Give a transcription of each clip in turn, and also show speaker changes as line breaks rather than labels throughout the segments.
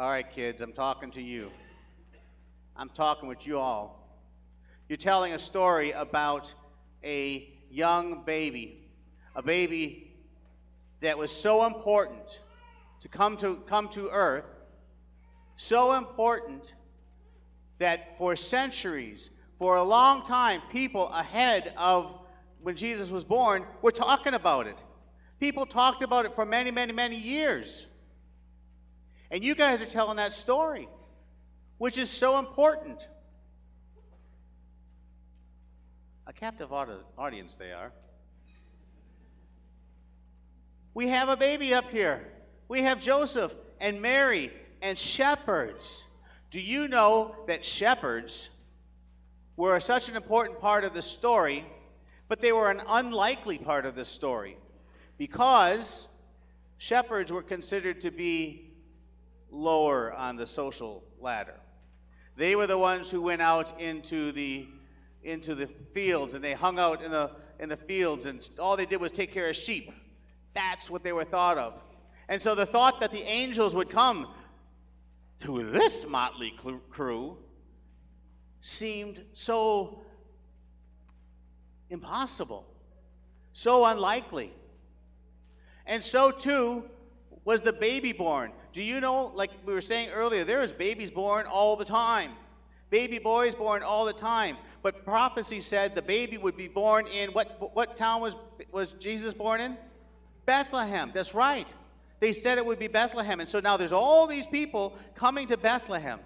All right, kids, I'm talking to you. I'm talking with you all. You're telling a story about a young baby, a baby that was so important to come to earth, so important that for centuries, for a long time, people ahead of when Jesus was born were talking about it. People talked about it for many, many, many years. And you guys are telling that story, which is so important. A captive audience they are. We have a baby up here. We have Joseph and Mary and shepherds. Do you know that shepherds were such an important part of the story, but they were an unlikely part of the story because shepherds were considered to be lower on the social ladder. They were the ones who went out into the fields, and they hung out in the fields, and all they did was take care of sheep. That's what they were thought of. And so the thought that the angels would come to this motley crew seemed so impossible, so unlikely. And so too was the baby born. Do you know, like we were saying earlier, there is babies born all the time. Baby boys born all the time. But prophecy said the baby would be born in, what town was Jesus born in? Bethlehem. That's right. They said it would be Bethlehem. And so now there's all these people coming to Bethlehem.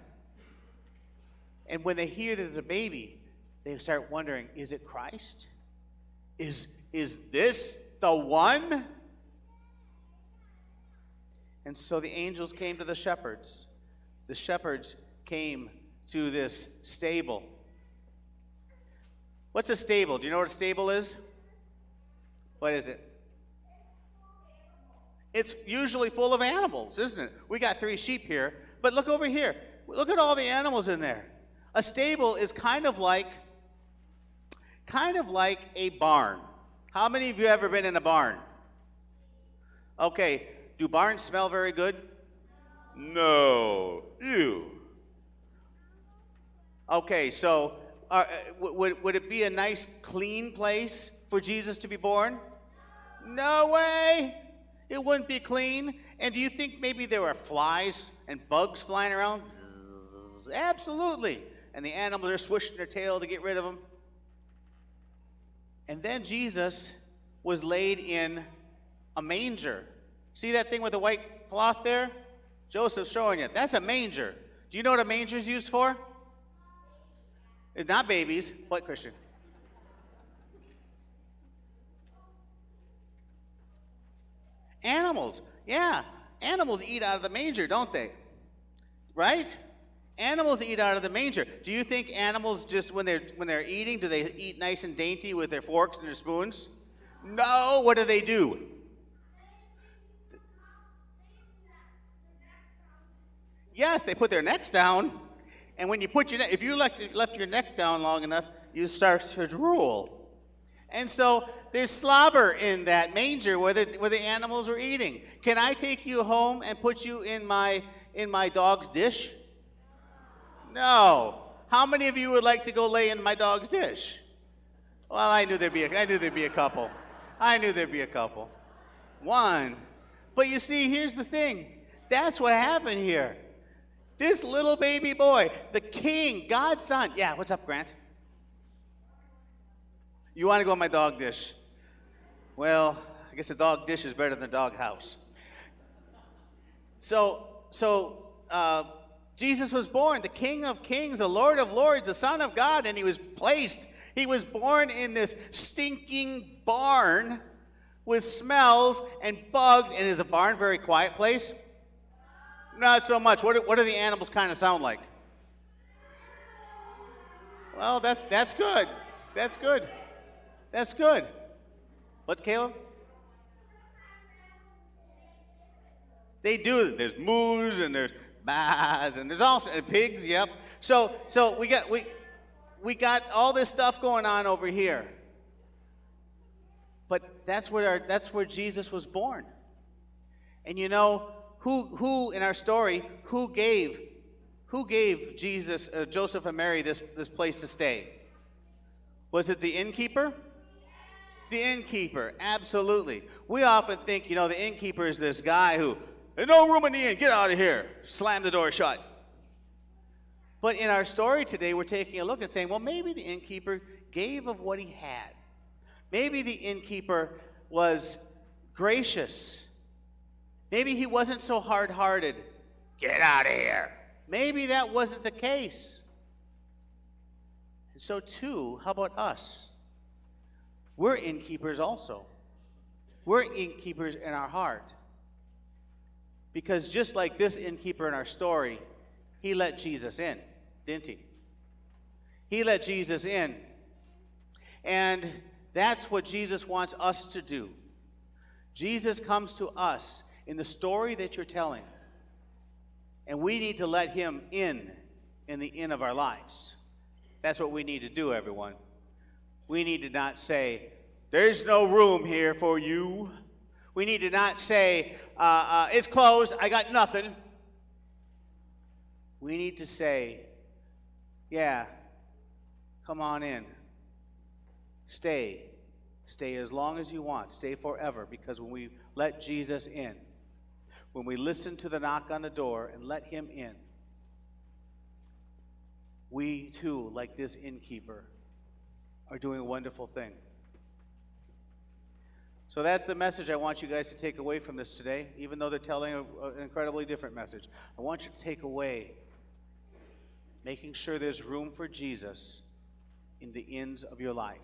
And when they hear that there's a baby, they start wondering, is it Christ? Is this the one? And so the angels came to the shepherds. The shepherds came to this stable. What's a stable? Do you know what a stable is? What is it? It's usually full of animals, isn't it? We got 3 sheep here, but look over here. Look at all the animals in there. A stable is kind of like a barn. How many of you have ever been in a barn? Okay. Do barns smell very good? No. Ew. Okay, so would it be a nice, clean place for Jesus to be born? No way. It wouldn't be clean. And do you think maybe there were flies and bugs flying around? Absolutely. And the animals are swishing their tail to get rid of them. And then Jesus was laid in a manger. See that thing with the white cloth there? Joseph's showing you. That's a manger. Do you know what a manger is used for? It's not babies. What, Christian? Animals. Yeah. Animals eat out of the manger, don't they? Right? Animals eat out of the manger. Do you think animals just, when they're eating, do they eat nice and dainty with their forks and their spoons? No. What do? Yes, they put their necks down, and when you put your neck, if you left your neck down long enough, you start to drool. And so there's slobber in that manger where the animals were eating. Can I take you home and put you in my dog's dish? No. How many of you would like to go lay in my dog's dish? Well, I knew there'd be a couple. One. But you see, here's the thing. That's what happened here. This little baby boy, the king, God's son. Yeah, what's up, Grant? You want to go in my dog dish? Well, I guess the dog dish is better than the dog house. So Jesus was born, the King of Kings, the Lord of Lords, the Son of God, and he was born in this stinking barn with smells and bugs. And is a barn a very quiet place? Not so much. What do the animals kind of sound like? Well, that's good. That's good. What's Caleb? They do. There's moos and there's baas and there's also pigs. Yep. So we got all this stuff going on over here. But that's where Jesus was born. And you know, who in our story, who gave Jesus, Joseph and Mary this place to stay? Was it the innkeeper? The innkeeper, absolutely. We often think, the innkeeper is this guy who, there's no room in the inn, get out of here, slam the door shut. But in our story today, we're taking a look and saying, well, maybe the innkeeper gave of what he had. Maybe the innkeeper was gracious. Maybe he wasn't so hard-hearted. Get out of here. Maybe that wasn't the case. And so too, how about us? We're innkeepers also. We're innkeepers in our heart. Because just like this innkeeper in our story, he let Jesus in, didn't he? He let Jesus in. And that's what Jesus wants us to do. Jesus comes to us in the story that you're telling. And we need to let him in the inn of our lives. That's what we need to do, everyone. We need to not say, there's no room here for you. We need to not say, it's closed, I got nothing. We need to say, yeah, come on in. Stay. Stay as long as you want. Stay forever. Because when we let Jesus in, when we listen to the knock on the door and let him in, we too, like this innkeeper, are doing a wonderful thing. So that's the message I want you guys to take away from this today, even though they're telling an incredibly different message. I want you to take away making sure there's room for Jesus in the inns of your life.